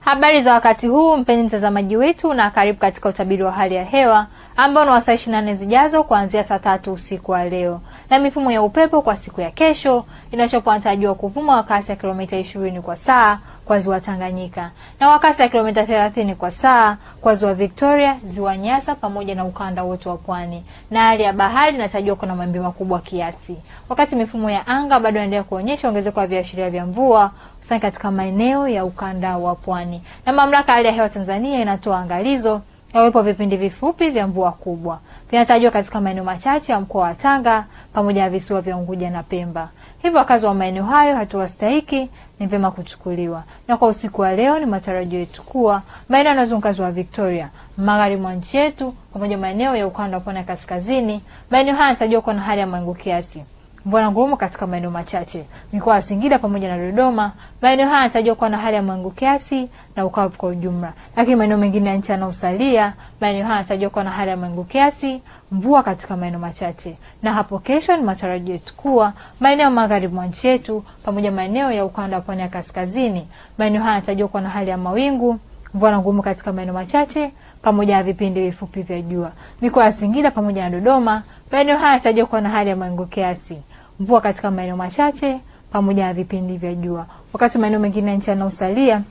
Habari za wakati huu mpenzi mtazamaji wetu, na karibu katika utabiri wa hali ya hewa ambao ni wa saa 24 zijazo kuanzia saa 3 usiku wa leo. Na mifumo ya upepo kwa siku ya kesho inatarajiwa kuvuma kwa kasi ya kilomita 20 kwa saa kwa ziwa Tanganyika na kwa kasi ya kilomita 30 kwa saa kwa ziwa Victoria, ziwa Nyasa pamoja na ukanda wote wa pwani. Na hali ya bahari inatarajiwa kuna mawimbi makubwa kiasi. Wakati mifumo ya anga bado inaendelea kuonyesha ongezeko la viashiria vya mvua hususan katika maeneo ya ukanda wa pwani. Na mamlaka ya hali ya hewa Tanzania inatoa angalizo ya uwepo vipindi vifupi vya mvua kubwa. Vinatarajiwa katika maeneo machache ya mkoa wa Tanga pamoja na visiwa vya Unguja na Pemba. Hivyo wakazi wa maeneo hayo hatua stahiki ni vyema kuchukuliwa. Na kwa usiku wa leo ni matarajio yetu kuwa maeneo yanayozunguka ziwa Victoria, magharibi mwa nchi yetu pamoja maeneo ya ukanda wa pwani kaskazini, maeneo haya yanatarajiwa kuwa na hali ya mawingu kiasi. Mvua na ngurumo katika maeneo machache. Mikoa ya Singida pamoja na Dodoma, maeneo haya yanatarajiwa kuwa na hali ya mawingu kiasi na ukavu kwa ujumla. Lakini maeneo mengine ya nchi yanayosalia, maeneo haya yanatarajiwa kuwa na hali ya mawingu kiasi, mvua katika maeneo machache. Na hapo kesho ni matarajio yetu kuwa maeneo magharibi mwa nchi yetu pamoja maeneo ya ukanda wa pwani ya kaskazini, maeneo haya yanatarajiwa kuwa na hali ya mawingu, mvua na ngurumo katika maeneo machache pamoja na vipindi vifupi vya jua. Mikoa ya Singida pamoja na Dodoma, maeneo haya yanatarajiwa kuwa na hali ya mawingu kiasi, mvua katika maeneo machache pamoja na vipindi vya jua. Wakati maeneo mengine ya nchi yanayosalia,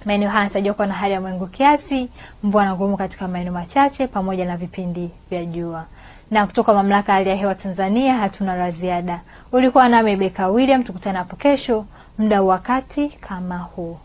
maeneo haya yanatarajiwa kuwa na hali ya mawingu kiasi, mvua na ngurumo katika maeneo machache pamoja na vipindi vya jua. Na kutoka mamlaka ya hali ya hewa Tanzania hatuna la ziada. Ulikuwa nami Beka William, tukutane hapo kesho muda wakati kama huu.